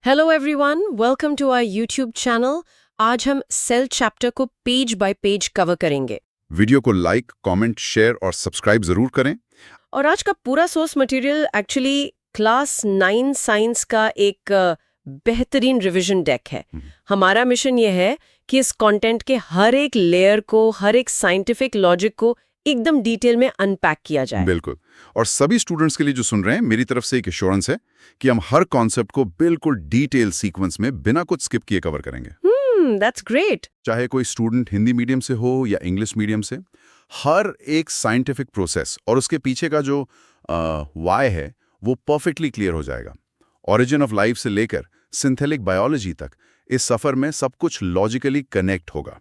Hello everyone, welcome to our YouTube channel. आज हम cell chapter को पेज बाय पेज कवर करेंगे video को लाइक, कमेंट, शेयर और सब्सक्राइब जरूर करें। और आज का पूरा source material actually class 9 science का एक बेहतरीन रिवीजन डेक है। हमारा मिशन ये है कि इस कंटेंट के हर एक लेयर को, हर एक साइंटिफिक लॉजिक को एकदम डिटेल में अनपैक किया जाए। बिल्कुल। और सभी स्टूडेंट्स के लिए जो सुन रहे हैं, मेरी तरफ से एक एश्योरेंस है कि हम हर कॉन्सेप्ट को बिल्कुल डिटेल सीक्वेंस में बिना कुछ स्किप किए कवर करेंगे। That's great. चाहे कोई स्टूडेंट हिंदी मीडियम से हो या इंग्लिश मीडियम से, हर एक साइंटिफिक प्रोसेस और उसके पीछे का जो वाई है वो परफेक्टली क्लियर हो जाएगा। ओरिजिन ऑफ लाइफ से लेकर सिंथेटिक बायोलॉजी तक इस सफर में सब कुछ लॉजिकली कनेक्ट होगा।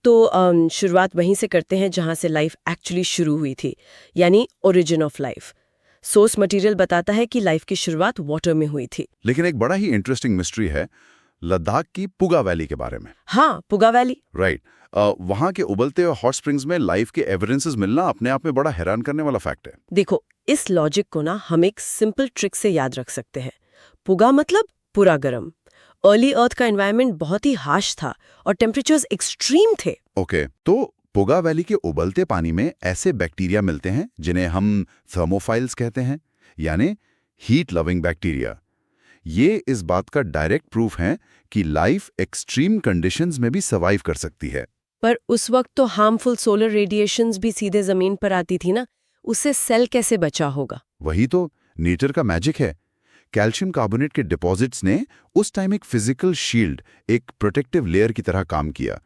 तो शुरुआत वहीं से करते हैं जहां से लाइफ एक्चुअली शुरू हुई थी, यानी origin of life. Source material बताता है कि लाइफ की शुरुआत वाटर में हुई थी। लेकिन एक बड़ा ही इंटरेस्टिंग मिस्ट्री है लद्दाख की पुगा वैली के बारे में। हाँ, पुगा वैली। राइट। वहां के उबलते हुए हॉट स्प्रिंग्स में लाइफ के एविडेंसेस मिलना अपने आप में बड़ा हैरान करने वाला फैक्ट है। देखो, इस लॉजिक को ना हम एक सिंपल ट्रिक से याद रख सकते हैं। पुगा मतलब पूरा गर्म। अर्ली अर्थ का एनवायरनमेंट बहुत ही हार्श था और टेम्परेचर्स एक्सट्रीम थे। ओके, तो पुगा वैली के उबलते पानी में ऐसे बैक्टीरिया मिलते हैं जिन्हें हम थर्मोफाइल्स कहते हैं, यानी हीट लविंग बैक्टीरिया। ये इस बात का डायरेक्ट प्रूफ है कि लाइफ एक्सट्रीम कंडीशंस में भी सर्वाइव कर सकती है। पर उस वक्त तो हार्मफुल सोलर रेडिएशंस भी सीधे जमीन पर आती थी ना, उससे सेल कैसे बचा होगा? वही तो नेचर का मैजिक है। कैल्शियम कार्बोनेट के डिपॉजिट्स ने उस टाइम एक फिजिकल शील्ड, एक प्रोटेक्टिव लेयर की तरह काम किया।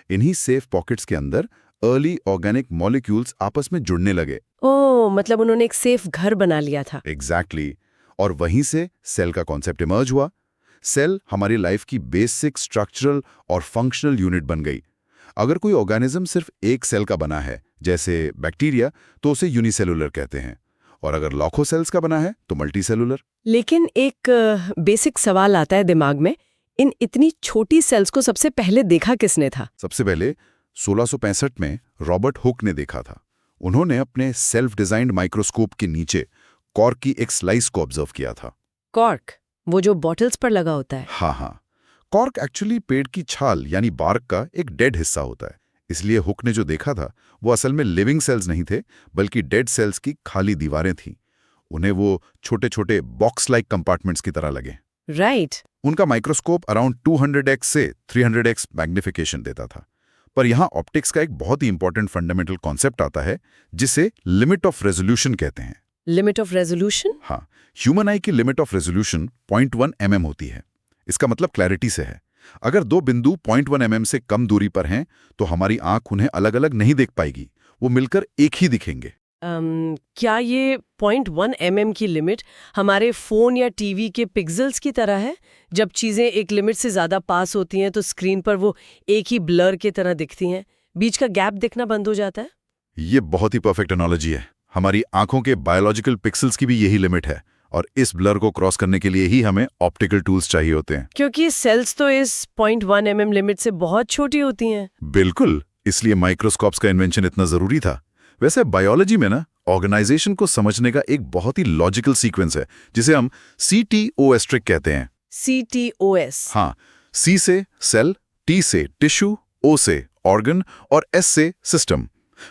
इन्हीं सेफ पॉकेट्स के अंदर अर्ली ऑर्गेनिक मॉलिक्यूल्स आपस में जुड़ने लगे। ओह, मतलब उन्होंने एक सेफ घर बना लिया था। एग्जैक्टली। और वहीं से सेल का कॉन्सेप्ट इमर्ज हुआ। सेल हमारी लाइफ की बेसिक स्ट्रक्चरल और फंक्शनल यूनिट बन गई। अगर कोई ऑर्गेनिज्म सिर्फ एक सेल का बना है, जैसे बैक्टीरिया, तो उसे यूनिसेलुलर कहते हैं, और अगर लाखों सेल्स का बना है तो मल्टीसेलुलर। लेकिन एक बेसिक सवाल आता है दिमाग में, इन इतनी छोटी सेल्स को सबसे पहले देखा किसने था? सबसे पहले 1665 में रॉबर्ट हुक ने देखा था। उन्होंने अपने सेल्फ डिजाइंड माइक्रोस्कोप के नीचे कॉर्क की एक स्लाइस को ऑब्जर्व किया था। कॉर्क, वो जो बॉटल्स पर लगा होता है? हाँ। कॉर्क एक्चुअली पेड़ की छाल यानी बार्क का एक डेड हिस्सा होता है। इसलिए हुक ने जो देखा था वो असल में लिविंग सेल्स नहीं थे, बल्कि डेड सेल्स की खाली दीवारें थीं। उन्हें वो छोटे छोटे बॉक्स लाइक कंपार्टमेंट्स की तरह लगे। राइट। उनका माइक्रोस्कोप अराउंड 200x से 300x मैग्निफिकेशन देता था। पर यहाँ ऑप्टिक्स का एक बहुत ही इंपॉर्टेंट फंडामेंटल कॉन्सेप्ट आता है, जिसे लिमिट ऑफ रेजोल्यूशन कहते हैं। Limit of resolution? हाँ, ह्यूमन आई की लिमिट ऑफ रेजोल्यूशन 0.1 mm होती है। इसका मतलब क्लैरिटी से है। अगर दो बिंदु 0.1 mm से कम दूरी पर हैं तो हमारी आंख उन्हें अलग अलग नहीं देख पाएगी, वो मिलकर एक ही दिखेंगे। क्या ये 0.1 mm की लिमिट हमारे फोन या टीवी के पिक्सेल्स की तरह है? जब चीजें एक लिमिट से ज्यादा पास होती हैं तो स्क्रीन पर वो एक ही ब्लर की तरह दिखती हैं, बीच का गैप दिखना बंद हो जाता है। ये बहुत ही परफेक्ट एनालॉजी है। हमारी आंखों के बायोलॉजिकल पिक्सेल्स की भी यही लिमिट है, और इस ब्लर को क्रॉस करने के लिए ही हमें ऑप्टिकल टूल्स चाहिए होते हैं। क्योंकि सेल्स तो इस 0.1 mm लिमिट से बहुत छोटी होती हैं। बिल्कुल, इसलिए माइक्रोस्कोप्स का इन्वेंशन इतना जरूरी था। वैसे बायोलॉजी में ना ऑर्गेनाइजेशन को समझने का एक बहुत ही लॉजिकल सीक्वेंस है, जिसे हम CTOS ट्रिक कहते हैं। CTOS? हाँ, C से सेल, T से टिश्यू, O से ऑर्गन और S से सिस्टम।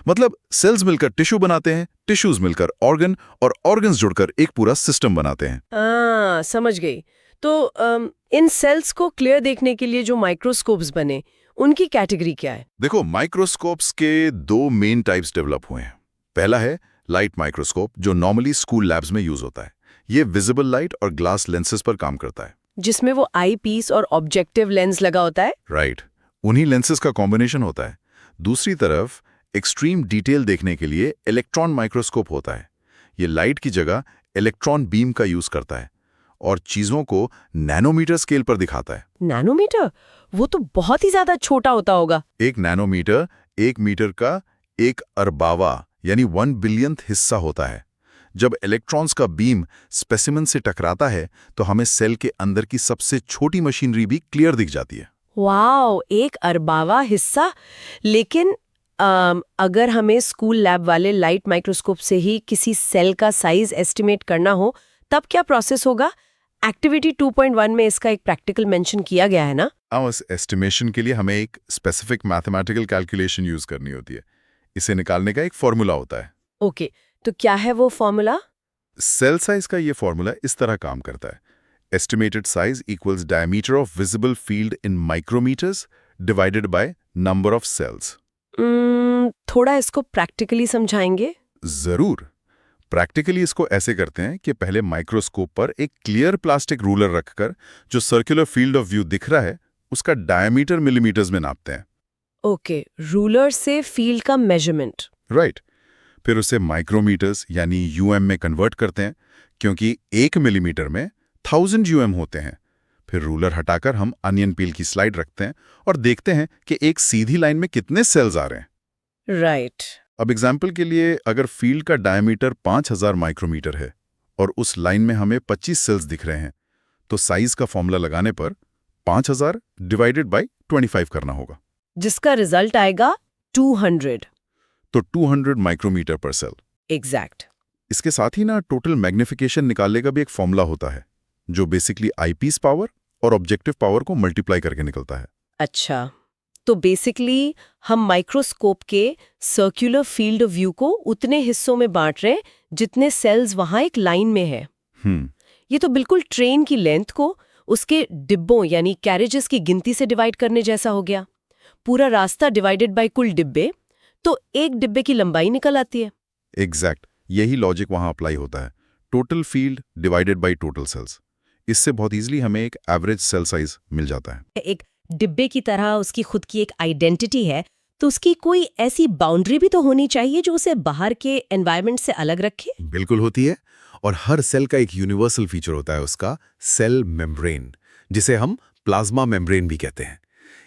मतलब सेल्स मिलकर टिश्यू बनाते हैं, टिश्यूज मिलकर ऑर्गन, और ऑर्गन्स जुड़कर एक पूरा सिस्टम बनाते हैं। समझ गई। तो इन सेल्स को क्लियर देखने के लिए जो माइक्रोस्कोप्स बने, उनकी कैटेगरी क्या है? देखो, माइक्रोस्कोप्स के दो मेन टाइप्स डेवलप हुए हैं। पहला है लाइट माइक्रोस्कोप, जो नॉर्मली स्कूल लैब्स में यूज होता है। ये विजिबल लाइट और ग्लास लेंसेज पर काम करता है, जिसमें वो आई पीस और ऑब्जेक्टिव लेंस लगा होता है। राइट। उन्हीं लेंसेज का कॉम्बिनेशन होता है। दूसरी तरफ एक्सट्रीम डिटेल देखने के लिए इलेक्ट्रॉन माइक्रोस्कोप होता है। ये लाइट की जगह इलेक्ट्रॉन बीम का यूज करता है और चीजों को नैनोमीटर स्केल पर दिखाता है। नैनोमीटर? वो तो बहुत ही ज्यादा छोटा होता होगा। एक नैनोमीटर 1 मीटर का 1 अरबावा यानी 1 बिलियंथ हिस्सा होता है। जब इलेक्ट्रॉन्स का बीम स्पेसिमेन से टकराता है तो हमें सेल के अंदर की सबसे छोटी मशीनरी भी क्लियर दिख जाती है। वाओ, 1 अरबावा हिस्सा! लेकिन अगर हमें स्कूल लैब वाले लाइट माइक्रोस्कोप से ही किसी सेल का साइज एस्टिमेट करना हो, तब क्या प्रोसेस होगा? एक्टिविटी 2.1 में इसका एक प्रैक्टिकल मेंशन किया गया है ना? हाँ, उस एस्टिमेशन के लिए हमें एक स्पेसिफिक मैथमेटिकल कैलकुलेशन यूज करनी होती है। इसे निकालने का एक फॉर्मूला होता है। ओके, तो क्या है वो फॉर्मूला? सेल साइज का ये फॉर्मूला इस तरह काम करता है। Estimated size equals diameter of visible field in micrometres divided by number of cells. थोड़ा इसको प्रैक्टिकली समझाएंगे? जरूर। प्रैक्टिकली इसको ऐसे करते हैं कि पहले माइक्रोस्कोप पर एक क्लियर प्लास्टिक रूलर रखकर जो सर्कुलर फील्ड ऑफ व्यू दिख रहा है उसका डायमीटर मिलीमीटर्स में नापते हैं। ओके, रूलर से फील्ड का मेजरमेंट। राइट। फिर उसे माइक्रोमीटर्स यानी यूएम में कन्वर्ट करते हैं, क्योंकि 1 मिलीमीटर में 1000 यूएम होते हैं। फिर रूलर हटाकर हम अनियन पील की स्लाइड रखते हैं और देखते हैं कि एक सीधी लाइन में कितने सेल्स आ रहे हैं। राइट। अब एग्जाम्पल के लिए, अगर फील्ड का डायमीटर 5000 माइक्रोमीटर है और उस लाइन में हमें 25 सेल्स दिख रहे हैं, तो साइज का फॉर्मूला लगाने पर 5000 डिवाइडेड बाय 25 करना होगा, जिसका रिजल्ट आएगा 200। तो 200 माइक्रोमीटर पर सेल। एग्जैक्ट। इसके साथ ही ना टोटल मैग्निफिकेशन निकालने का भी एक फॉर्मूला होता है, जो बेसिकली आईपीस पावर और ऑब्जेक्टिव पावर को मल्टीप्लाई करके निकलता है। अच्छा, तो बेसिकली हम माइक्रोस्कोप के सर्कुलर फील्ड ऑफ व्यू को उतने हिस्सों में बांट रहे हैं जितने सेल्स वहां एक लाइन में है। ये तो बिल्कुल ट्रेन की लेंथ को उसके डिब्बों यानी कैरेजेस की गिनती से डिवाइड करने जैसा हो गया। पूरा रास्ता डिवाइडेड बाय कुल डिब्बे, तो एक डिब्बे की लंबाई निकल आती है। एग्जैक्ट, यही लॉजिक वहां अप्लाई होता है। Total field divided by total cells. इससे बहुत इजीली हमें एक एवरेज सेल साइज मिल जाता है। एक डिब्बे की तरह उसकी खुद की एक आइडेंटिटी है, तो उसकी कोई ऐसी बाउंड्री भी तो होनी चाहिए जो उसे बाहर के एनवायरनमेंट से अलग रखे। बिल्कुल होती है, और हर सेल का एक यूनिवर्सल फीचर होता है उसका सेल मेम्ब्रेन, जिसे हम प्लाज्मा मेम्ब्रेन भी कहते हैं।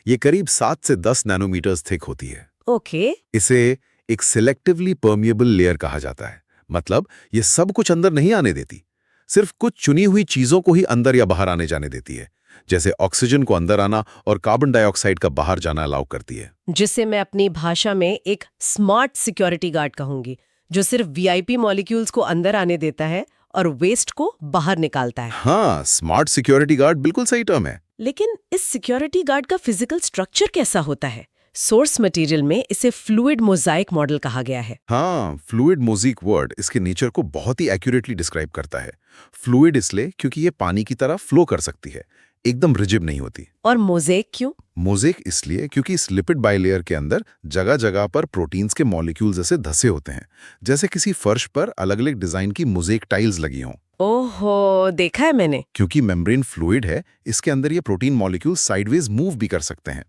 ये करीब 7 से 10 नैनोमीटर्स थिक होती है। ओके। इसे एक सिलेक्टिवली परमिएबल लेयर कहा जाता है। मतलब ये सब कुछ अंदर नहीं आने देती, सिर्फ कुछ चुनी हुई चीजों को ही अंदर या बाहर आने जाने देती है, जैसे ऑक्सीजन को अंदर आना और कार्बन डाइऑक्साइड का बाहर जाना अलाउ करती है। जिसे मैं अपनी भाषा में एक स्मार्ट सिक्योरिटी गार्ड कहूंगी, जो सिर्फ वीआईपी मॉलिक्यूल्स को अंदर आने देता है और वेस्ट को बाहर निकालता है। हाँ, स्मार्ट सिक्योरिटी गार्ड बिल्कुल सही टर्म है। लेकिन इस सिक्योरिटी गार्ड का फिजिकल स्ट्रक्चर कैसा होता है? सोर्स मटेरियल में इसे फ्लूइड मोजाइक मॉडल कहा गया है। हाँ, फ्लूइड मोज़ेक वर्ड इसके नेचर को बहुत ही एक्यूरेटली डिस्क्राइब करता है। फ्लूइड इसलिए क्योंकि ये पानी की तरह फ्लो कर सकती है, एकदम रिजिड नहीं होती। और मोज़ेक क्यों? मोज़ेक इसलिए क्योंकि इस लिपिड बाइलेयर के अंदर जगह जगह पर प्रोटीन्स के मॉलिक्यूल्स जैसे धसे होते हैं, जैसे किसी फर्श पर अलग अलग डिजाइन की मोज़ेक टाइल्स लगी हों। ओहो, देखा है मैंने। क्योंकि मेम्ब्रेन फ्लूइड है, इसके अंदर ये प्रोटीन मॉलिक्यूल साइडवेज मूव भी कर सकते हैं।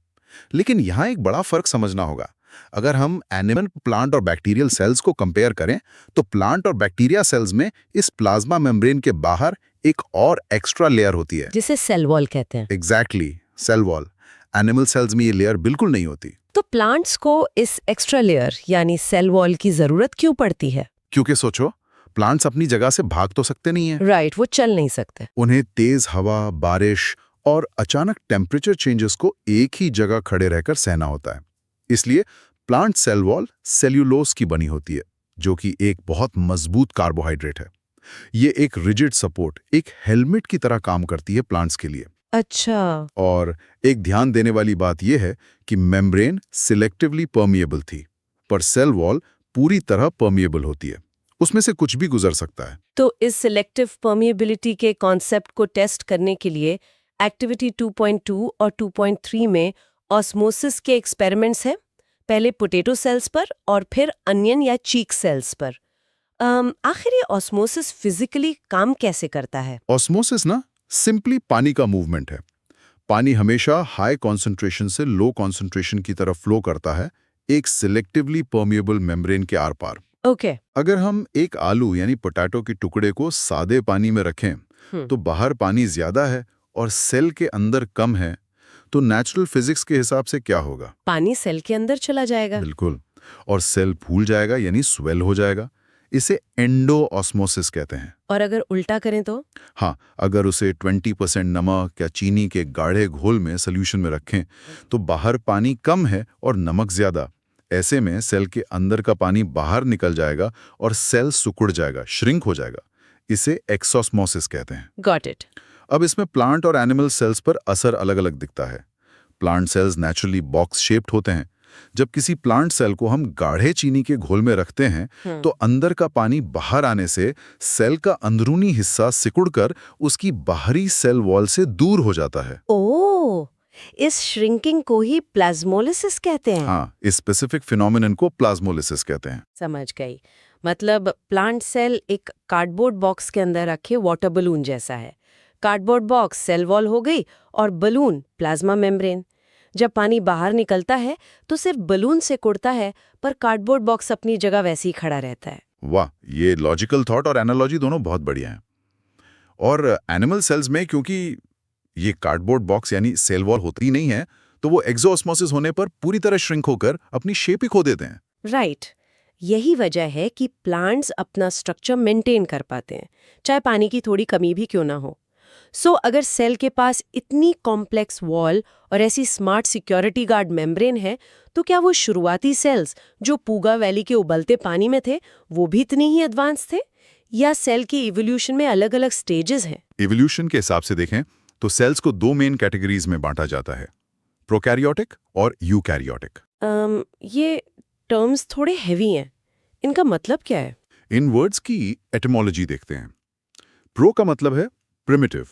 लेकिन यहाँ एक बड़ा फर्क समझना होगा। अगर हम एनिमल, प्लांट और बैक्टीरियल सेल्स को कंपेयर करें, तो प्लांट और बैक्टीरिया सेल्स में इस प्लाज्मा मेम्ब्रेन के बाहर एक और एक्स्ट्रा लेयर होती है, जिसे सेल वॉल कहते हैं। Exactly, cell wall. Animal cells में ये लेयर बिल्कुल नहीं होती। तो प्लांट्स को इस एक्स्ट्रा लेयर यानी सेल वॉल की जरूरत क्यों पड़ती है? क्योंकि सोचो, प्लांट्स अपनी जगह से भाग तो सकते नहीं है। राइट, वो चल नहीं सकते। उन्हें तेज हवा, बारिश और अचानक टेम्परेचर चेंजेस को एक ही जगह खड़े रहकर सहना होता है। इसलिए प्लांट सेल वॉल सेल्यूलोज की बनी होती है, जो कि एक बहुत मजबूत कार्बोहाइड्रेट है। ये एक रिजिड सपोर्ट, एक हेलमेट की तरह काम करती है प्लांट्स के लिए। अच्छा। और एक ध्यान देने वाली बात यह है कि मेम्ब्रेन सिलेक्टिवली परमिएबल थी, पर सेल वॉल पूरी तरह परमिएबल होती है, उसमें से कुछ भी गुजर सकता है। तो इस सिलेक्टिव परमिएबिलिटी के कॉन्सेप्ट को टेस्ट करने के लिए एक्टिविटी 2.2 और 2.3 में ऑस्मोसिस के एक्सपेरिमेंट्स हैं, पहले पोटैटो सेल्स पर और फिर अनियन या चीक सेल्स पर। आखिर ये ऑस्मोसिस फिजिकली काम कैसे करता है? ऑस्मोसिस ना सिंपली पानी का मूवमेंट है। पानी हमेशा हाई कॉन्सेंट्रेशन से लो कॉन्सेंट्रेशन की तरफ फ्लो करता है, एक सिलेक्टिवली परमिएबल मेम्ब्रेन के आर पार। ओके। अगर हम एक आलू यानी पोटैटो के टुकड़े को सादे पानी में रखें तो बाहर पानी ज्यादा है और सेल के अंदर कम है, तो नेचुरल फिजिक्स के हिसाब से क्या होगा? पानी सेल के अंदर चला जाएगा। बिल्कुल, और सेल फूल जाएगा यानी स्वेल हो जाएगा। इसे एंडो ऑस्मोसिस कहते हैं। और अगर उल्टा करें तो? हाँ, अगर उसे 20% नमक या चीनी के गाढ़े घोल में सोल्यूशन में रखें तो बाहर पानी कम है और नमक ज्यादा। ऐसे में सेल के अंदर का पानी बाहर निकल जाएगा और सेल सिकुड़ जाएगा, श्रिंक हो जाएगा। इसे एक्सॉस्मोसिस कहते हैं। Got it. अब इसमें प्लांट और एनिमल सेल्स पर असर अलग-अलग दिखता है। Plant cells naturally box shaped होते हैं। जब किसी प्लांट सेल को हम गाढ़े चीनी के घोल में रखते हैं तो अंदर का पानी बाहर आने से सेल का अंदरूनी हिस्सा सिकुड़कर उसकी बाहरी सेल वॉल से दूर हो जाता है। ओह, इस श्रिंकिंग को ही प्लाज्मोलिसिस कहते हैं। हाँ, इस स्पेसिफिक फिनोमेनन को प्लाज्मोलिसिस कहते हैं। समझ गई। मतलब प्लांट सेल एक कार्डबोर्ड बॉक्स के अंदर रखे वाटर बलून जैसा है। कार्डबोर्ड बॉक्स सेल वॉल हो गई और बलून प्लाज्मा मेम्ब्रेन। जब पानी बाहर निकलता है तो सिर्फ बलून से कुड़ता है, पर कार्डबोर्ड बॉक्स अपनी जगह वैसे ही खड़ा रहता है। वाह, ये लॉजिकल थॉट और एनालॉजी दोनों बहुत बढ़िया हैं। और एनिमल सेल्स में क्योंकि ये कार्डबोर्ड बॉक्स यानी सेल वॉल होती नहीं है, तो वो एक्सोऑस्मोसिस होने पर पूरी तरह श्रिंक होकर अपनी शेप ही खो देते हैं। राइट। यही वजह है कि प्लांट्स अपना स्ट्रक्चर मेंटेन कर पाते हैं, चाहे पानी की थोड़ी कमी भी क्यों ना हो। अगर सेल के पास इतनी कॉम्प्लेक्स वॉल और ऐसी स्मार्ट सिक्योरिटी गार्ड मेम्ब्रेन है, तो क्या वो शुरुआती सेल्स जो पूगा वैली के उबलते पानी में थे, वो भी इतने ही एडवांस थे? या सेल की इवोल्यूशन में अलग-अलग स्टेजेस हैं? इवोल्यूशन के हिसाब से देखें तो सेल्स को दो मेन कैटेगरीज में बांटा जाता है, प्रोकैरियोटिक और यूकैरियोटिक। ये टर्म्स थोड़े हैवी हैं। इनका मतलब क्या है? इन वर्ड्स की एटिमोलॉजी देखते हैं। प्रो का मतलब है प्रिमिटिव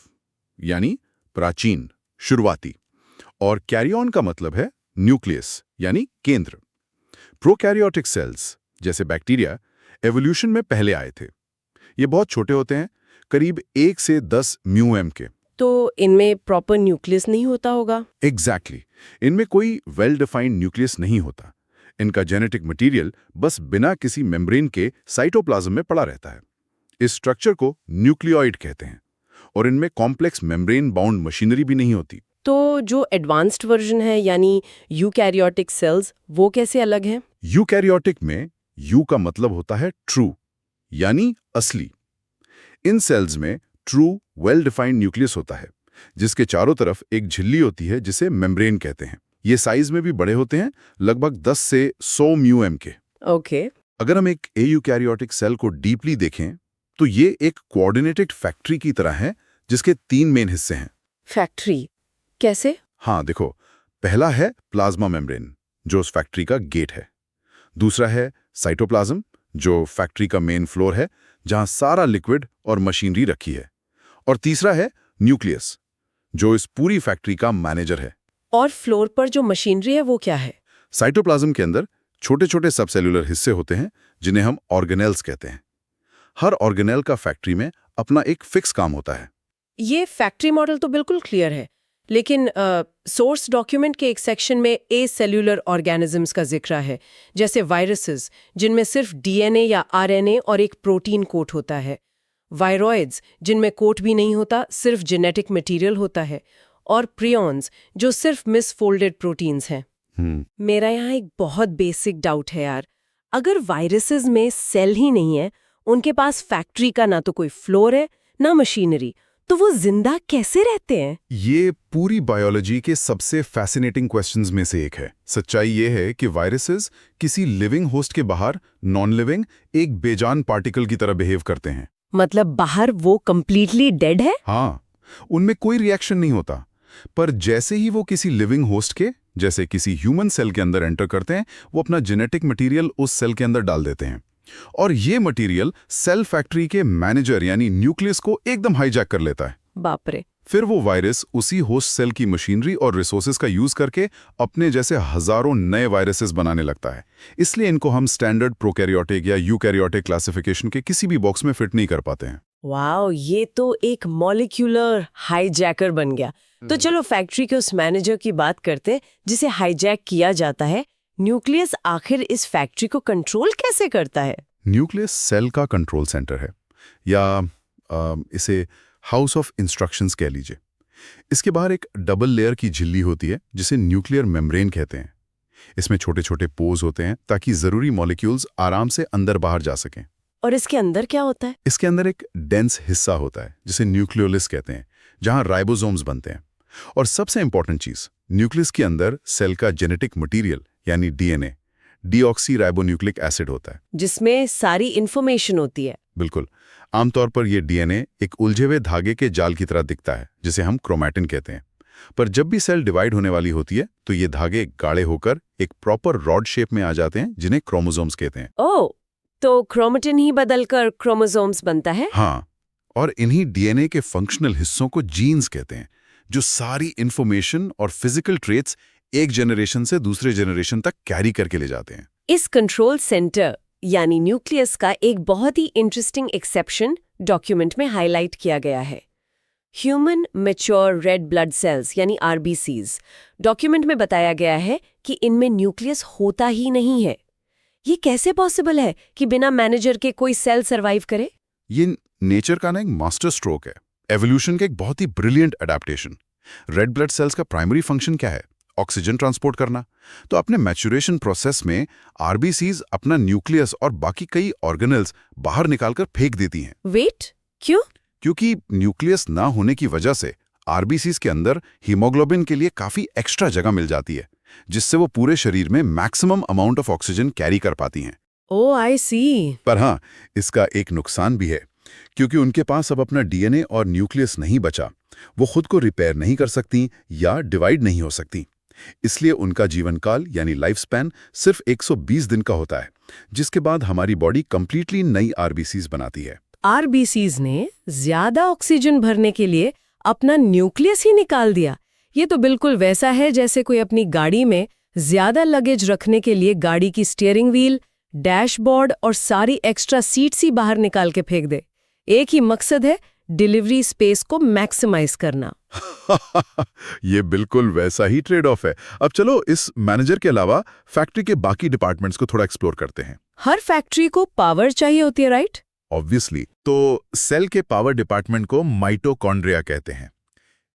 यानी प्राचीन, शुरुआती, और कैरियन का मतलब है न्यूक्लियस यानी केंद्र। प्रोकैरियोटिक सेल्स जैसे बैक्टीरिया एवोल्यूशन में पहले आए थे। ये बहुत छोटे होते हैं, करीब 1 से 10 म्यूएम के। तो इनमें प्रॉपर न्यूक्लियस नहीं होता होगा? एग्जैक्टली। इनमें कोई वेल डिफाइंड न्यूक्लियस नहीं होता। इनका जेनेटिक मटेरियल बस बिना किसी मेम्ब्रेन के साइटोप्लाज्म में पड़ा रहता है। इस स्ट्रक्चर को न्यूक्लियोइड कहते हैं और इनमें कॉम्प्लेक्स मेम्ब्रेन बाउंड मशीनरी भी नहीं होती। तो जो एडवांस्ड वर्जन है यानी यूकैरियोटिक सेल्स, वो कैसे अलग हैं? यूकैरियोटिक में यू का मतलब होता है ट्रू यानी असली। इन सेल्स में ट्रू वेल डिफाइंड न्यूक्लियस होता है जिसके चारों तरफ एक झिल्ली होती है जिसे मेम्ब्रेन कहते हैं। ये साइज में भी बड़े होते हैं, लगभग 10 से 100 म्यूएम के। ओके। अगर हम एक एयूकैरियोटिक सेल को डीपली देखें तो ये एक कोऑर्डिनेटेड फैक्ट्री की तरह है जिसके 3 मेन हिस्से हैं। फैक्ट्री कैसे? हाँ देखो, पहला है प्लाज्मा मेम्ब्रेन जो उस फैक्ट्री का गेट है। दूसरा है साइटोप्लाज्म जो फैक्ट्री का मेन फ्लोर है जहां सारा लिक्विड और मशीनरी रखी है। और तीसरा है न्यूक्लियस जो इस पूरी फैक्ट्री का मैनेजर है। और फ्लोर पर जो मशीनरी है वो क्या है? साइटोप्लाज्म के अंदर छोटे छोटे सबसेल्यूलर हिस्से होते हैं जिन्हें हम ऑर्गेनेल्स कहते हैं। हर ऑर्गेनेल का फैक्ट्री में अपना एक फिक्स काम होता है। ये फैक्ट्री मॉडल तो बिल्कुल क्लियर है, लेकिन सोर्स डॉक्यूमेंट के एक सेक्शन में ए सेल्यूलर ऑर्गेनिजम्स का जिक्र है, जैसे वायरसेस जिनमें सिर्फ डीएनए या आरएनए और एक प्रोटीन कोट होता है, वायरॉइड्स जिनमें कोट भी नहीं होता, सिर्फ जेनेटिक मटेरियल होता है, और प्रियॉन्स जो सिर्फ मिसफोल्डेड प्रोटीन्स हैं। मेरा यहाँ एक बहुत बेसिक डाउट है यार, अगर वायरसेस में सेल ही नहीं है, उनके पास फैक्ट्री का ना तो कोई फ्लोर है ना मशीनरी, तो वो जिंदा कैसे रहते हैं? ये पूरी बायोलॉजी के सबसे फैसिनेटिंग क्वेश्चंस में से एक है। सच्चाई ये है कि वायरसेस किसी लिविंग होस्ट के बाहर नॉन लिविंग एक बेजान पार्टिकल की तरह बिहेव करते हैं। मतलब बाहर वो कंप्लीटली डेड है? हाँ, उनमें कोई रिएक्शन नहीं होता, पर जैसे ही वो किसी लिविंग होस्ट के जैसे किसी ह्यूमन सेल के अंदर एंटर करते हैं, वो अपना जेनेटिक मटेरियल उस सेल के अंदर डाल देते हैं और ये मटेरियल सेल फैक्ट्री के मैनेजर यानी न्यूक्लियस को एकदम हाईजैक कर लेता है। बाप रे। फिर वो वायरस उसी होस्ट सेल की मशीनरी और रिसोर्सेज का यूज करके अपने जैसे हजारों नए वायरसेस बनाने लगता है। इसलिए इनको हम स्टैंडर्ड प्रोकैरियोटिक या यूकैरियोटिक क्लासिफिकेशन के किसी भी बॉक्स में फिट नहीं कर पाते हैं। वाओ, ये तो एक मॉलिक्यूलर हाईजैकर बन गया। तो चलो फैक्ट्री के उस मैनेजर की बात करते हैं जिसे हाईजैक किया जाता है। न्यूक्लियस आखिर इस फैक्ट्री को कंट्रोल कैसे करता है? न्यूक्लियस सेल का कंट्रोल सेंटर है, या इसे हाउस ऑफ इंस्ट्रक्शंस कह लीजिए। इसके बाहर एक डबल लेयर की झिल्ली होती है जिसे न्यूक्लियर मेम्ब्रेन कहते हैं। इसमें छोटे छोटे पोर्स होते हैं ताकि जरूरी मॉलिक्यूल्स आराम से अंदर बाहर जा सकें। और इसके अंदर क्या होता है? इसके अंदर एक डेंस हिस्सा होता है जिसे न्यूक्लियोलिस कहते हैं, जहां राइबोसोम्स बनते हैं। और सबसे इंपॉर्टेंट चीज, न्यूक्लियस के अंदर सेल का जेनेटिक मटेरियल यानी डीएनए, डीऑक्सी राइबोन्यूक्लिक एसिड होता है, जिसमें सारी इंफॉर्मेशन होती है। बिल्कुल। आमतौर पर ये डीएनए एक उलझे हुए धागे के जाल की तरह दिखता है, जिसे हम क्रोमैटिन कहते हैं। पर जब भी सेल डिवाइड होने वाली होती है तो ये धागे गाढ़े होकर एक प्रॉपर रॉड शेप में आ जाते हैं, जिन्हें क्रोमोसोम्स कहते हैं। ओह, तो क्रोमेटिन ही बदलकर क्रोमोसोम्स बनता है? हाँ, और इन्हीं डीएनए के फंक्शनल हिस्सों को जीन्स कहते हैं, जो सारी इंफॉर्मेशन और फिजिकल ट्रेट्स एक जनरेशन से दूसरे जनरेशन तक कैरी करके ले जाते हैं। इस कंट्रोल सेंटर यानी न्यूक्लियस का एक बहुत ही इंटरेस्टिंग एक्सेप्शन डॉक्यूमेंट में हाईलाइट किया गया है। Human mature red blood sales यानी आरबीसीज। डॉक्यूमेंट में बताया गया है कि इनमें न्यूक्लियस होता ही नहीं है। ये कैसे पॉसिबल है कि बिना मैनेजर के कोई सेल सरवाइव करे? ये नेचर का ना एक मास्टर स्ट्रोक है, एवोल्यूशन का एक बहुत ही brilliant adaptation. Red blood cells का प्राइमरी फंक्शन क्या है? ऑक्सीजन ट्रांसपोर्ट करना। तो अपने मैच्योरेशन प्रोसेस में आरबीसीज अपना न्यूक्लियस और बाकी कई ऑर्गेनेल्स बाहर निकालकर फेंक देती हैं। वेट, क्यों? क्योंकि न्यूक्लियस ना होने की वजह से आरबीसीज के अंदर हीमोग्लोबिन के लिए काफी एक्स्ट्रा जगह मिल जाती है, जिससे वो पूरे शरीर में maximum amount of oxygen carry कर पाती हैं। ओह, आई सी। पर हाँ, इसका एक नुकसान भी है, क्योंकि उनके पास अब अपना डीएनए और न्यूक्लियस नहीं बचा। वो खुद को रिपेयर नहीं कर सकती या डिवाइड नहीं हो सकती। इसलिए उनका जीवन काल यानी लाइफ स्पैन सिर्फ 120 दिन का होता है, जिसके बाद हमारी बॉडी कंप्लीटली नई आरबीसीज बनाती है। आरबीसीज ने ज्यादा ऑक्सीजन भरने के लिए अपना न्यूक्लियस ही निकाल दिया। ये तो बिल्कुल वैसा है जैसे कोई अपनी गाड़ी में ज्यादा लगेज रखने के लिए गाड़ी की स्टीयरिंग व्हील, डैशबोर्ड और सारी एक्स्ट्रा सीट्स ही बाहर निकाल के फेंक दे। एक ही मकसद है, डिलीवरी स्पेस को मैक्सिमाइज करना। ये बिल्कुल वैसा ही ट्रेड ऑफ है। अब चलो इस मैनेजर के अलावा फैक्ट्री के बाकी डिपार्टमेंट्स को थोड़ा एक्सप्लोर करते हैं। हर फैक्ट्री को पावर चाहिए होती है, राइट? ऑब्वियसली। तो सेल के पावर डिपार्टमेंट को माइटोकॉन्ड्रिया कहते हैं।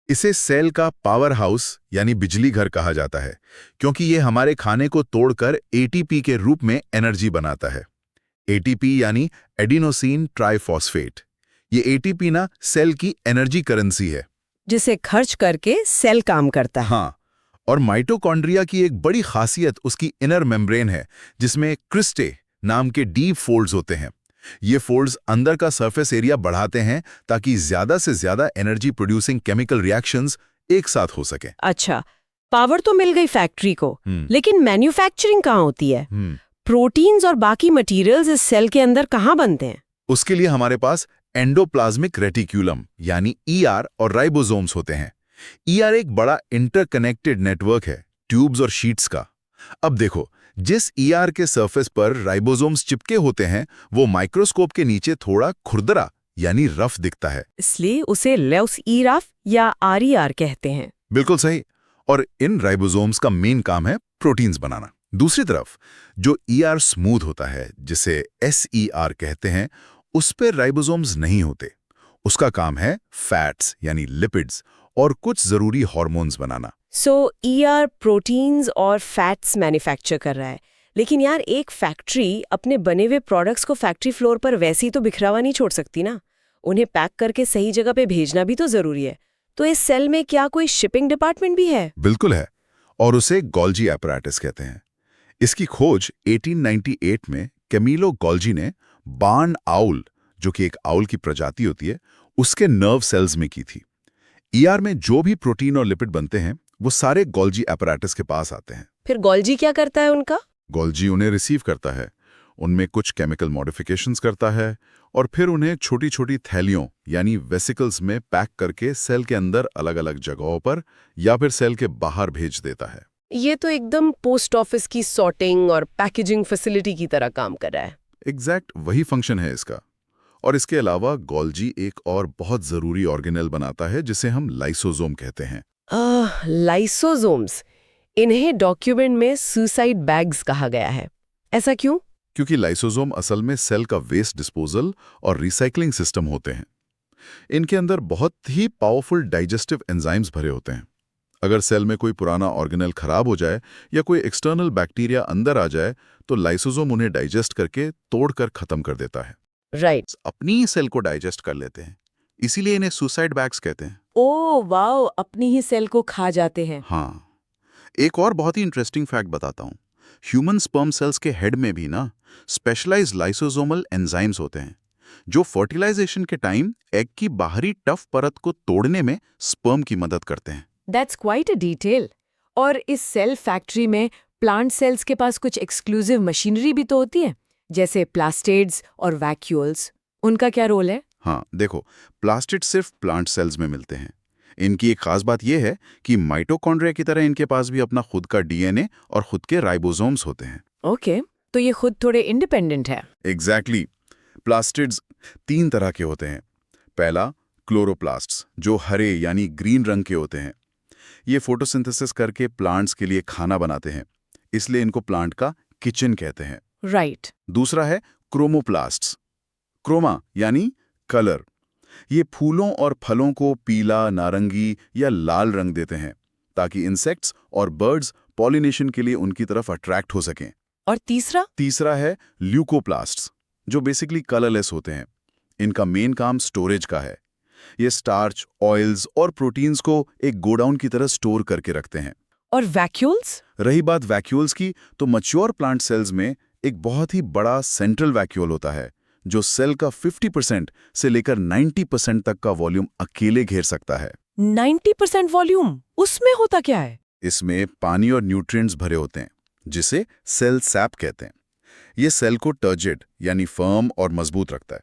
इसे सेल का पावर हाउस यानी बिजली घर कहा जाता है, क्योंकि ये हमारे खाने को तोड़कर एटीपी के रूप में एनर्जी बनाता है। एटीपी यानी एडिनोसिन ट्राइफॉस्फेट। ये एटीपी ना सेल की एनर्जी करेंसी है, जिसे खर्च करके सेल काम करता है। हाँ, और माइटोकॉन्ड्रिया की एक बड़ी खासियत उसकी इनर मेम्ब्रेन है, जिसमें क्रिस्टे नाम के डीप फोल्ड्स होते हैं। ये फोल्ड्स अंदर का सरफेस एरिया बढ़ाते हैं ताकि ज्यादा से ज्यादा एनर्जी प्रोड्यूसिंग केमिकल रिएक्शंस एक साथ हो सके। अच्छा, पावर तो मिल गई फैक्ट्री को, लेकिन मैन्युफैक्चरिंग कहाँ होती है? प्रोटीन्स और बाकी मटेरियल्स इस सेल के अंदर कहाँ बनते हैं? उसके लिए हमारे पास एंडोप्लाज्मिक रेटिक्यूलम यानी ईआर और राइबोसोम्स होते हैं। ईआर एक बड़ा इंटरकनेक्टेड नेटवर्क है ट्यूब्स और शीट्स का। अब देखो, जिस ईआर के सरफेस पर राइबोसोम्स चिपके होते हैं, वो माइक्रोस्कोप के नीचे थोड़ा खुरदरा यानी रफ दिखता है, इसलिए उसे लेउस-ईआर या आरईआर कहते हैं। बिल्कुल सही। और इन राइबोसोम्स का मेन काम है प्रोटीन्स बनाना। दूसरी तरफ जो ईआर स्मूथ होता है, जिसे एसईआर कहते हैं, उस पर राइबोसोम्स नहीं होते। उसका काम है फैट्स यानी लिपिड्स और कुछ जरूरी हार्मोन्स बनाना। सो ईआर प्रोटीन्स और फैट्स मैन्युफैक्चर कर रहा है। लेकिन यार, एक फैक्ट्री अपने बने हुए प्रोडक्ट्स को फैक्ट्री फ्लोर पर वैसे ही तो बिखरावा नहीं छोड़ सकती ना। उन्हें पैक करके सही जगह पे भेजना भी तो जरूरी है। तो इस सेल में क्या कोई शिपिंग डिपार्टमेंट भी है? बिल्कुल है, और उसे गोल्जी एपैरेटस कहते हैं। इसकी खोज 1898 में कैमिलो गोल्जी ने बार्न आउल, जो कि एक आउल की प्रजाति होती है, उसके नर्व सेल्स में की थी। ईआर में जो भी प्रोटीन और लिपिड बनते हैं, वो सारे गोल्जी एपैरेटस के पास आते हैं। फिर गोल्जी क्या करता है उनका? गोल्जी उन्हें रिसीव करता है, उनमें कुछ केमिकल मॉडिफिकेशंस करता है और फिर उन्हें छोटी छोटी थैलियों यानी वेसिकल्स में पैक करके सेल के अंदर अलग अलग जगहों पर या फिर सेल के बाहर भेज देता है। ये तो एकदम पोस्ट ऑफिस की सॉर्टिंग और पैकेजिंग फैसिलिटी की तरह काम कर रहा है। एग्जैक्ट वही फंक्शन है इसका। और इसके अलावा गोल्जी एक और बहुत जरूरी ऑर्गेनेल बनाता है, जिसे हम लाइसोसोम कहते हैं। लाइसोसोम्स, इन्हें डॉक्यूमेंट में सुसाइड बैग्स कहा गया है। ऐसा क्यों? क्योंकि लाइसोसोम असल में सेल का वेस्ट डिस्पोजल और रिसाइकलिंग सिस्टम होते हैं। इनके अंदर बहुत ही पावरफुल डाइजेस्टिव एंजाइम्स भरे होते हैं। अगर सेल में कोई पुराना ऑर्गेनेल खराब हो जाए या कोई एक्सटर्नल बैक्टीरिया अंदर आ जाए, तो लाइसोसोम उन्हें डाइजेस्ट करके तोड़कर खत्म कर देता है। राइट। अपनी ही सेल को डाइजेस्ट कर लेते हैं, इसीलिए इन्हें सुसाइड बैग्स कहते हैं। ओह वाओ, अपनी ही सेल को खा जाते हैं। हाँ, एक और बहुत ही इंटरेस्टिंग फैक्ट बताता हूँ। ह्यूमन स्पर्म सेल्स के हेड में भी ना स्पेशलाइज्ड लाइसोसोमल एंजाइम्स होते हैं, जो फर्टिलाइजेशन के टाइम एग की बाहरी टफ परत को तोड़ने में स्पर्म की मदद करते हैं। That's quite a detail. और इस सेल फैक्ट्री में प्लांट सेल्स के पास कुछ एक्सक्लूसिव मशीनरी भी तो होती है, जैसे प्लास्टिड्स और वैक्यूल्स। उनका क्या रोल है? हाँ, देखो, प्लास्टिड सिर्फ प्लांट सेल्स में मिलते हैं। इनकी एक खास बात यह है कि माइटोकॉन्ड्रिया की तरह इनके पास भी अपना खुद का डीएनए और खुद के राइबोसोम्स होते हैं। ओके, तो ये खुद थोड़े इंडिपेंडेंट है। एग्जैक्टली। प्लास्टिड्स 3 तरह के होते हैं। पहला, क्लोरोप्लास्ट्स, जो हरे यानी ग्रीन रंग के होते हैं। ये फोटोसिंथेसिस करके प्लांट्स के लिए खाना बनाते हैं, इसलिए इनको प्लांट का किचन कहते हैं। राइट। दूसरा है क्रोमोप्लास्ट्स। क्रोमा यानी कलर। ये फूलों और फलों को पीला, नारंगी या लाल रंग देते हैं ताकि इंसेक्ट्स और बर्ड्स पॉलिनेशन के लिए उनकी तरफ अट्रैक्ट हो सकें। और तीसरा है ल्यूकोप्लास्ट्स, जो बेसिकली कलरलेस होते हैं। इनका मेन काम स्टोरेज का है। ये स्टार्च, ऑयल्स और प्रोटीन्स को एक गोडाउन की तरह स्टोर करके रखते हैं। और वैक्यूल्स? रही बात वैक्यूल्स की, तो मैच्योर प्लांट सेल्स में एक बहुत ही बड़ा सेंट्रल वैक्यूल होता है, जो सेल का 50% से लेकर 90% तक का वॉल्यूम अकेले घेर सकता है। 90% वॉल्यूम? उसमें होता क्या है? इसमें पानी और न्यूट्रिएंट्स भरे होते हैं, जिसे सेल सैप कहते हैं। ये सेल को टर्जिड यानी फर्म और मजबूत रखता है।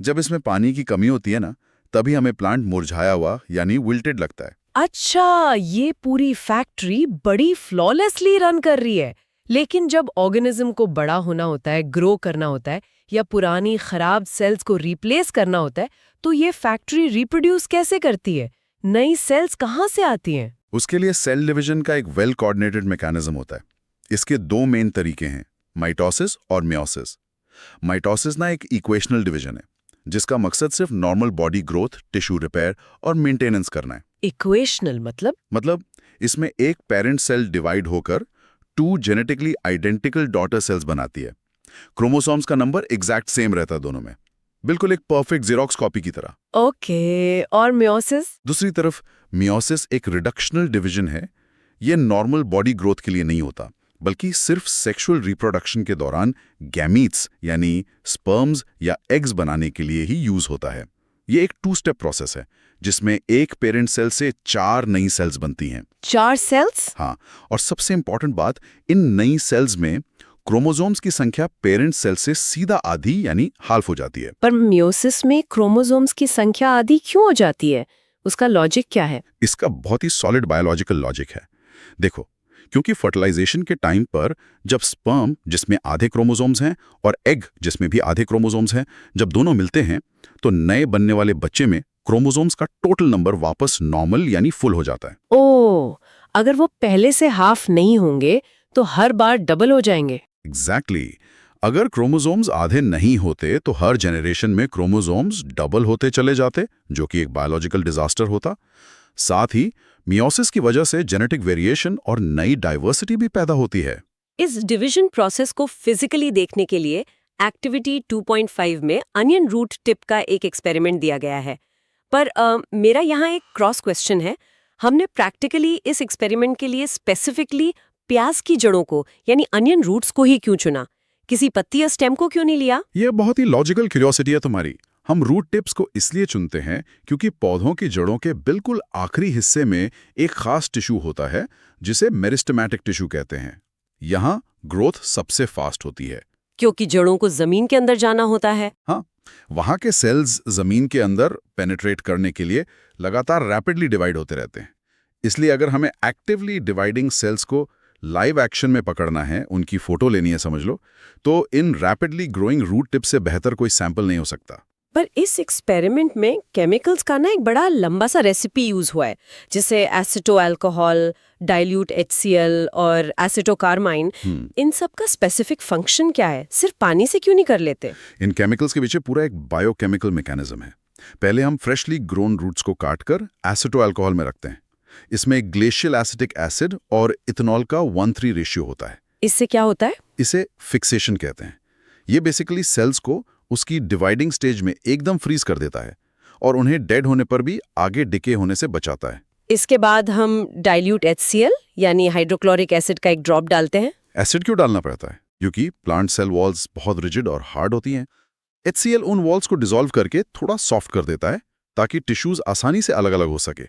जब इसमें पानी की कमी होती है ना, तभी हमें प्लांट मुरझाया हुआ यानी विल्टेड लगता है। अच्छा, ये पूरी फैक्ट्री बड़ी फ्लॉलेसली रन कर रही है। लेकिन जब ऑर्गेनिज्म को बड़ा होना होता है, ग्रो करना होता है, या पुरानी खराब सेल्स को रिप्लेस करना होता है, तो ये फैक्ट्री रिप्रोड्यूस कैसे करती है? नई सेल्स कहाँ से आती हैं? उसके लिए सेल डिवीजन का एक वेल कोऑर्डिनेटेड मैकेनिज्म होता है। इसके 2 मेन तरीके हैं, माइटोसिस और मियोसिस। माइटोसिस ना एक इक्वेशनल डिवीजन है, जिसका मकसद सिर्फ normal body growth, tissue repair और मेंटेनेंस करना है। इक्वेशनल मतलब इसमें एक पेरेंट सेल डिवाइड होकर 2 जेनेटिकली आइडेंटिकल डॉटर सेल्स बनाती है। क्रोमोसोम्स का नंबर एग्जैक्ट सेम रहता है दोनों में, बिल्कुल एक परफेक्ट जेरोक्स कॉपी की तरह। ओके, और मियोसिस? दूसरी तरफ मियोसिस एक रिडक्शनल डिवीजन है। ये नॉर्मल बॉडी ग्रोथ के लिए नहीं होता, बल्कि सिर्फ सेक्सुअल रिप्रोडक्शन के दौरान गैमीट्स यानी स्पर्म्स या एग्स बनाने के लिए ही यूज होता है। ये एक 2 स्टेप प्रोसेस है, जिसमें एक पेरेंट सेल से 4 नई सेल्स बनती हैं। 4 सेल्स? हाँ, और सबसे इंपॉर्टेंट बात, इन नई सेल्स में क्रोमोसोम्स की संख्या पेरेंट सेल से सीधा आधी यानी हाल्फ हो जाती है। पर मियोसिस में क्रोमोसोम्स की संख्या आधी क्यों हो जाती है? उसका लॉजिक क्या है? इसका बहुत ही सॉलिड बायोलॉजिकल लॉजिक है। देखो, क्योंकि फर्टिलाइजेशन के टाइम पर जब स्पर्म, जिसमें आधे क्रोमोसोम्स हैं, और एग, जिसमें भी आधे क्रोमोसोम्स हैं, जब दोनों मिलते हैं, तो नए बनने वाले बच्चे में क्रोमोसोम्स का टोटल नंबर वापस नॉर्मल यानी फुल हो जाता है। ओह, अगर वो पहले से हाफ नहीं होंगे तो हर बार डबल हो जाएंगे। एग्जैक्टली। अगर क्रोमोसोम्स आधे नहीं होते तो हर जनरेशन में क्रोमोसोम्स डबल होते चले जाते, जो कि एक बायोलॉजिकल डिजास्टर होता। साथ ही मियोसिस की वजह से जेनेटिक वेरिएशन और नई डाइवर्सिटी भी पैदा होती है। इस डिवीजन प्रोसेस को फिजिकली देखने के लिए एक्टिविटी 2.5 में अनियन रूट टिप का एक एक्सपेरिमेंट दिया गया है। पर मेरा यहाँ एक क्रॉस क्वेश्चन है। हमने प्रैक्टिकली इस एक्सपेरिमेंट के लिए स्पेसिफिकली प्याज की जड़ों को यानी अनियन रूट्स को ही क्यों चुना? किसी पत्ती या स्टेम को क्यों नहीं लिया? यह बहुत ही लॉजिकल क्यूरियोसिटी है तुम्हारी। हम रूट टिप्स को इसलिए चुनते हैं क्योंकि पौधों की जड़ों के बिल्कुल आखिरी हिस्से में एक खास टिश्यू होता है, जिसे मेरिस्टेमेटिक टिश्यू कहते हैं। यहाँ ग्रोथ सबसे फास्ट होती है, क्योंकि जड़ों को जमीन के अंदर जाना होता है। हाँ, वहाँ के सेल्स जमीन के अंदर पेनिट्रेट करने के लिए लगातार रैपिडली डिवाइड होते रहते हैं। इसलिए अगर हमें एक्टिवली डिवाइडिंग सेल्स को लाइव एक्शन में पकड़ना है, उनकी फोटो लेनी है समझ लो, तो इन रैपिडली ग्रोइंग रूट टिप से बेहतर कोई सैंपल नहीं हो सकता। पर इस एक्सपेरिमेंट में केमिकल्स का ना एक बड़ा लंबा सा रेसिपी यूज हुआ है, जैसे एसिटो अल्कोहल, डाइल्यूट HCl और एसिटोकार्माइन। इन सब का स्पेसिफिक फंक्शन क्या है? सिर्फ पानी से क्यों नहीं कर लेते? इन केमिकल्स के पीछे पूरा एक बायोकेमिकल मैकेनिज्म है। पहले हम फ्रेशली ग्रोन रूट्स को काटकर एसिटो अल्कोहल में रखते हैं। इसमें एक ग्लेशियल एसिटिक एसिड और इथेनॉल का 1:3 रेशियो होता है। इससे क्या होता है? इसे फिक्सेशन कहते हैं। ये बेसिकली सेल्स को उसकी डिवाइडिंग स्टेज में एकदम फ्रीज कर देता है और उन्हें डेड होने पर भी आगे डिके होने से बचाता है। इसके बाद हम डाइल्यूट HCl यानी हाइड्रोक्लोरिक एसिड का एक ड्रॉप डालते हैं। एसिड क्यों डालना पड़ता है? क्योंकि प्लांट सेल वॉल्स बहुत रिजिड और हार्ड होती हैं। HCl उन वॉल्स को डिसॉल्व करके थोड़ा सॉफ्ट कर देता है ताकि टिश्यूज आसानी से अलग अलग हो सके।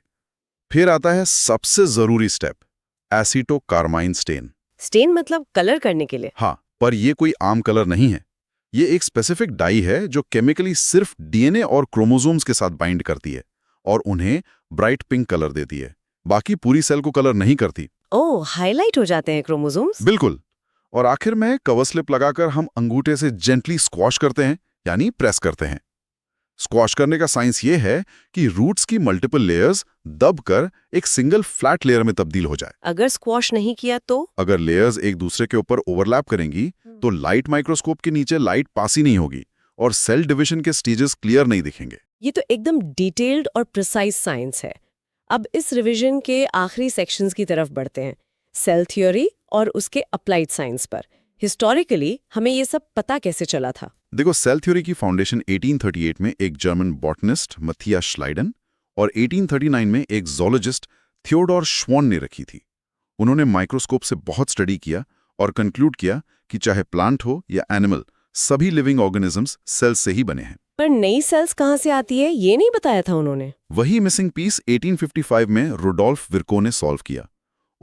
फिर आता है सबसे जरूरी स्टेप, एसीटोकार्माइन स्टेन। स्टेन मतलब कलर करने के लिए? हाँ, पर ये कोई आम कलर नहीं है। ये एक स्पेसिफिक डाई है जो केमिकली सिर्फ डीएनए और क्रोमोसोम्स के साथ बाइंड करती है और उन्हें ब्राइट पिंक कलर देती है। बाकी पूरी सेल को कलर नहीं करती। ओह, हाईलाइट हो जाते हैं क्रोमोसोम्स? बिल्कुल। और आखिर में कवर स्लिप लगाकर हम अंगूठे से जेंटली स्क्वॉश करते हैं, यानी प्रेस करते हैं। स्क्वॉश करने का साइंस ये है कि रूट्स की मल्टीपल लेयर्स दबकर एक सिंगल फ्लैट लेयर में तब्दील हो जाए। अगर स्क्वॉश नहीं किया तो? अगर लेयर्स एक दूसरे के ऊपर ओवरलैप करेंगी तो लाइट माइक्रोस्कोप के नीचे लाइट पास ही नहीं होगी और सेल डिवीजन के स्टेजेस क्लियर नहीं दिखेंगे। ये तो एकदम डिटेल्ड और प्रिसाइज साइंस है। अब इस रिवीजन के आखिरी सेक्शंस की तरफ बढ़ते हैं, सेल थ्योरी और उसके अप्लाइड साइंस पर। हिस्टोरिकली हमें ये सब पता कैसे चला था? देखो, सेल थ्योरी की फाउंडेशन 1838 में एक जर्मन बॉटनिस्ट मथियास श्लाइडन और 1839 में एक ज़ूलॉजिस्ट थियोडोर श्वान ने रखी थी। उन्होंने माइक्रोस्कोप से बहुत स्टडी किया और कंक्लूड किया कि चाहे प्लांट हो या एनिमल, सभी लिविंग ऑर्गेनिजम्स सेल से ही बने हैं। पर नई सेल्स कहाँ से आती है, ये नहीं बताया था उन्होंने। वही मिसिंग पीस 1855 में रुडोल्फ विर्को ने सॉल्व किया।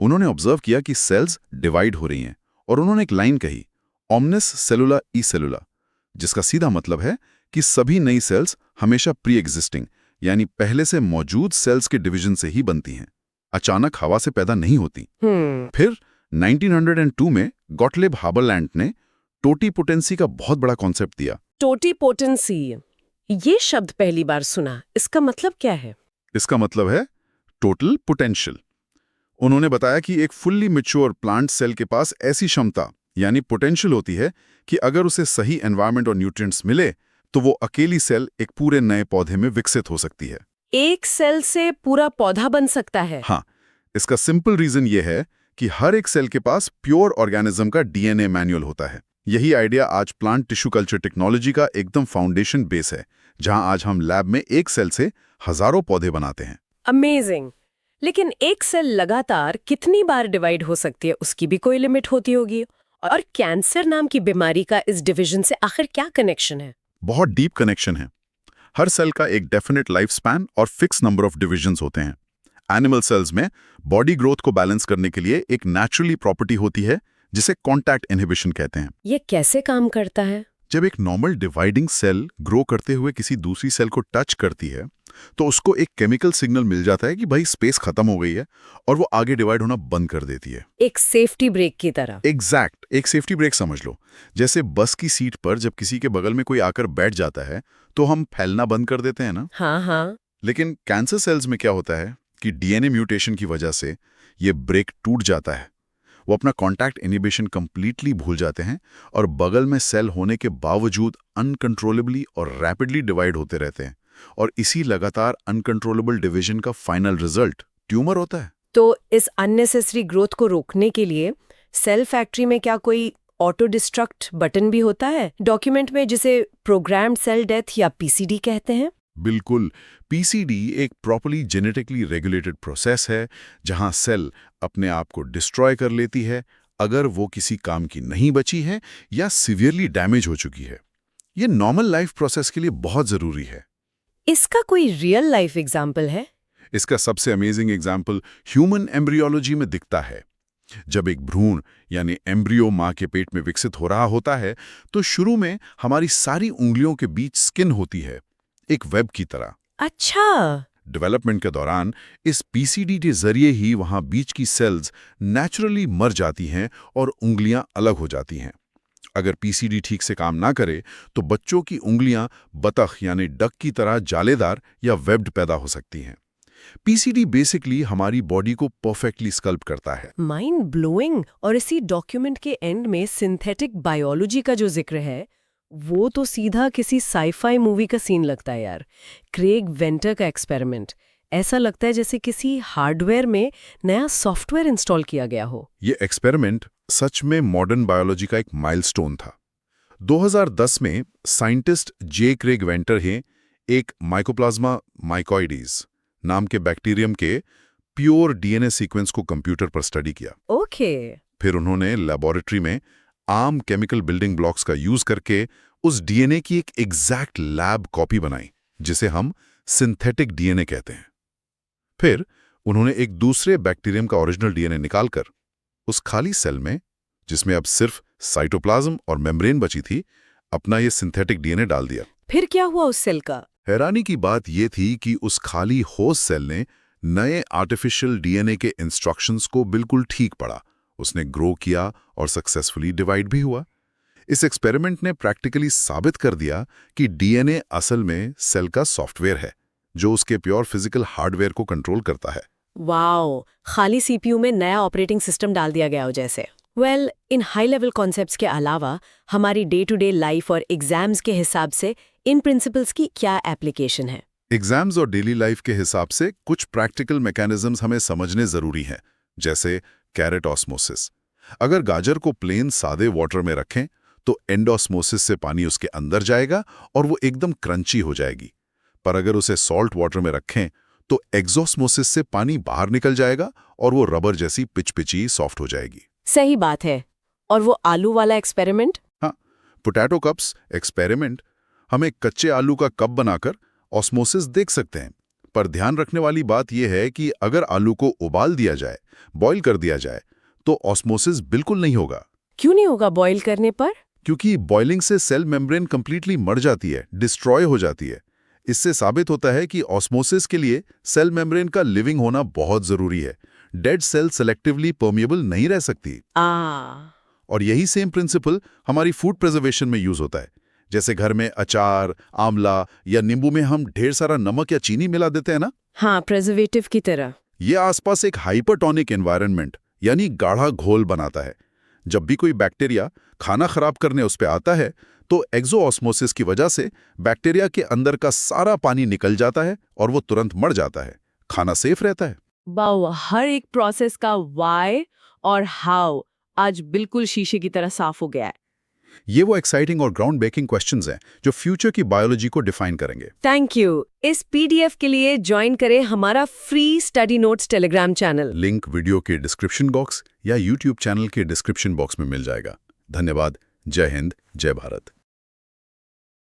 उन्होंने ऑब्जर्व किया कि सेल्स डिवाइड हो रही हैं और उन्होंने एक लाइन कही, ओमनिस सेलुला ई सेलुला, जिसका सीधा मतलब है कि सभी नई सेल्स हमेशा प्री एग्जिस्टिंग यानी पहले से मौजूद सेल्स के डिवीजन से ही बनती हैं, अचानक हवा से पैदा नहीं होती। फिर 1902 में गॉटलेब हाबरलैंड ने टोटीपोटेंसी का बहुत बड़ा कॉन्सेप्ट दिया। टोटीपोटेंसी, ये शब्द पहली बार सुना, इसका मतलब क्या है? इसका मतलब है टोटल पोटेंशियल। उन्होंने बताया कि एक फुल्ली मैच्योर प्लांट सेल के पास ऐसी क्षमता यानी पोटेंशियल होती है कि अगर उसे सही एनवायरनमेंट और न्यूट्रिएंट्स मिले तो वो अकेली सेल एक पूरे नए पौधे में विकसित हो सकती है। एक सेल से पूरा पौधा बन सकता है? हाँ, इसका सिंपल रीजन ये है कि हर एक सेल के पास प्योर ऑर्गेनिज्म का डीएनए मैनुअल होता है। यही आइडिया आज प्लांट टिश्यू कल्चर टेक्नोलॉजी का एकदम फाउंडेशन बेस है, जहां आज हम लैब में एक सेल से हजारों पौधे बनाते हैं। अमेजिंग। लेकिन एक सेल लगातार कितनी बार डिवाइड हो सकती है, उसकी भी कोई लिमिट होती होगी? और कैंसर नाम की बीमारी का इस डिवीजन से आखिर क्या कनेक्शन है? बहुत डीप कनेक्शन है। हर सेल का एक डेफिनेट लाइफ स्पैन और फिक्स नंबर ऑफ डिविजन्स होते हैं। एनिमल सेल्स में बॉडी ग्रोथ को बैलेंस करने के लिए एक नेचुरली प्रॉपर्टी होती है जिसे कॉन्टैक्ट इनहिबिशन कहते हैं। ये कैसे काम करता है? जब एक नॉर्मल डिवाइडिंग सेल ग्रो करते हुए किसी दूसरी सेल को टच करती है तो उसको एक केमिकल सिग्नल मिल जाता है कि भाई स्पेस खत्म हो गई है और वो आगे डिवाइड होना बंद कर देती है। एक सेफ्टी ब्रेक की तरह? एग्जैक्ट, एक सेफ्टी ब्रेक समझ लो। जैसे बस की सीट पर जब किसी के बगल में कोई आकर बैठ जाता है तो हम फैलना बंद कर देते हैं ना। हाँ हाँ। लेकिन कैंसर सेल्स में क्या होता है कि डीएनए म्यूटेशन की वजह से ये ब्रेक टूट जाता है। वो अपना कॉन्टैक्ट इनहिबिशन कंप्लीटली भूल जाते हैं और बगल में सेल होने के बावजूद अनकंट्रोलेबली और रैपिडली डिवाइड होते रहते हैं। और इसी लगातार अनकंट्रोलेबल डिवीजन का फाइनल रिजल्ट ट्यूमर होता है। तो इस अननेसेसरी ग्रोथ को रोकने के लिए सेल फैक्ट्री में क्या कोई ऑटो डिस्ट्रक्ट बटन भी होता है डॉक्यूमेंट में, जिसे प्रोग्राम्ड सेल डेथ या पीसीडी कहते हैं? बिल्कुल। पीसीडी एक प्रॉपर्ली जेनेटिकली रेगुलेटेड प्रोसेस है जहां सेल अपने आप को डिस्ट्रॉय कर लेती है अगर वो किसी काम की नहीं बची है या सीवियरली डैमेज हो चुकी है। ये नॉर्मल लाइफ प्रोसेस के लिए बहुत जरूरी है। इसका कोई रियल लाइफ एग्जाम्पल है? इसका सबसे अमेजिंग एग्जाम्पल ह्यूमन एम्ब्रियोलॉजी में दिखता है। जब एक भ्रूण यानी एम्ब्रियो माँ के पेट में विकसित हो रहा होता है तो शुरू में हमारी सारी उंगलियों के बीच स्किन होती है, एक वेब की तरह। अच्छा। डेवलपमेंट के दौरान इस पीसीडी के जरिए ही वहां बीच की सेल्स नेचुरली मर जाती हैं और उंगलियां अलग हो जाती हैं। अगर पीसीडी ठीक से काम ना करे तो बच्चों की उंगलियां बतख यानी डक की तरह जालेदार या वेब्ड पैदा हो सकती हैं। पीसीडी बेसिकली हमारी बॉडी को परफेक्टली स्कल्प करता है। Mind blowing. और इसी डॉक्यूमेंट के एंड में सिंथेटिक बायोलॉजी का जो जिक्र है वो तो सीधा किसी साईफाई मूवी का सीन लगता है यार। क्रेग वेंटर का एक्सपेरिमेंट, ऐसा लगता है जैसे किसी हार्डवेयर में नया सॉफ्टवेयर इंस्टॉल किया गया हो। ये एक्सपेरिमेंट सच में मॉडर्न बायोलॉजी का एक माइलस्टोन था। 2010 में साइंटिस्ट जे क्रेग वेंटर ने एक माइकोप्लाज्मा माइकोइडीज नाम के बैक्टीरियम के प्योर डीएनए सीक्वेंस को कंप्यूटर पर स्टडी किया। ओके। फिर उन्होंने लेबोरेटरी में आम केमिकल बिल्डिंग ब्लॉक्स का यूज करके उस डीएनए की एक एग्जैक्ट लैब कॉपी बनाई, जिसे हम सिंथेटिक डीएनए कहते हैं। फिर उन्होंने एक दूसरे बैक्टीरियम का ओरिजिनल डीएनए निकालकर उस खाली सेल में, जिसमें अब सिर्फ साइटोप्लाज्म और मेम्ब्रेन बची थी, अपना ये सिंथेटिक डीएनए डाल दिया। फिर क्या हुआ उस सेल का? हैरानी की बात यह थी कि उस खाली होस्ट सेल ने नए आर्टिफिशियल डीएनए के इंस्ट्रक्शंस को बिल्कुल ठीक पढ़ा। उसने ग्रो किया और सक्सेसफुली डिवाइड भी हुआ। इस एक्सपेरिमेंट ने प्रैक्टिकली साबित कर दिया कि डीएनए असल में सेल का सॉफ्टवेयर है, जो उसके प्योर फिजिकल हार्डवेयर को कंट्रोल करता है। वाओ, खाली सीपीयू में नया ऑपरेटिंग सिस्टम डाल दिया गया हो जैसे। इन हाई लेवल कॉन्सेप्ट्स के अलावा हमारी डे टू डे लाइफ और एग्जाम्स के हिसाब से इन प्रिंसिपल्स की क्या एप्लीकेशन है? एग्जाम्स और डेली लाइफ के हिसाब से कुछ प्रैक्टिकल मैकेनिज्म्स हमें समझने जरूरी हैं, जैसे कैरेट ऑस्मोसिस। अगर गाजर को प्लेन सादे वाटर में रखें तो एंडोस्मोसिस से पानी उसके अंदर जाएगा और वो एकदम क्रंची हो जाएगी। पर अगर उसे सॉल्ट वाटर में रखें तो एक्सोस्मोसिस से पानी बाहर निकल जाएगा और वो रबर जैसी पिचपिची सॉफ्ट हो जाएगी। सही बात है। और वो आलू वाला एक्सपेरिमेंट? हाँ, पोटैटो कप्स एक्सपेरिमेंट हमें कच्चे आलू का कप बनाकर ऑस्मोसिस देख सकते हैं। पर ध्यान रखने वाली बात यह है कि अगर आलू को उबाल दिया जाए, बॉईल कर दिया जाए, तो ऑस्मोसिस बिल्कुल नहीं होगा। क्यों नहीं होगा बॉईल करने पर? क्योंकि बॉइलिंग से सेल मेम्ब्रेन कंप्लीटली मर जाती है, डिस्ट्रॉय हो जाती है। इससे साबित होता है कि ऑस्मोसिस के लिए सेल मेम्ब्रेन का लिविंग होना बहुत जरूरी है। डेड सेल सेलेक्टिवली परमिएबल नहीं रह सकती। और यही सेम प्रिंसिपल हमारी फूड प्रिजर्वेशन में यूज होता है। जैसे घर में अचार, आंवला या नींबू में हम ढेर सारा नमक या चीनी मिला देते हैं ना। हाँ, प्रिजर्वेटिव की तरह। ये आसपास एक हाइपरटोनिक एनवायरनमेंट यानी गाढ़ा घोल बनाता है। जब भी कोई बैक्टीरिया खाना खराब करने उस पे आता है तो एक्सोऑस्मोसिस की वजह से बैक्टीरिया के अंदर का सारा पानी निकल जाता है और वो तुरंत मर जाता है। खाना सेफ रहता है। वाओ, हर एक प्रोसेस का व्हाई और हाउ आज बिल्कुल शीशे की तरह साफ हो गया है। ये वो एक्साइटिंग और ग्राउंड ब्रेकिंग क्वेश्चंस हैं जो फ्यूचर की बायोलॉजी को डिफाइन करेंगे। Thank you. इस पीडीएफ के लिए ज्वाइन करें हमारा free study notes Telegram channel. Link video के डिस्क्रिप्शन बॉक्स या यूट्यूब चैनल के डिस्क्रिप्शन बॉक्स में मिल जाएगा। धन्यवाद। जय हिंद, जय भारत।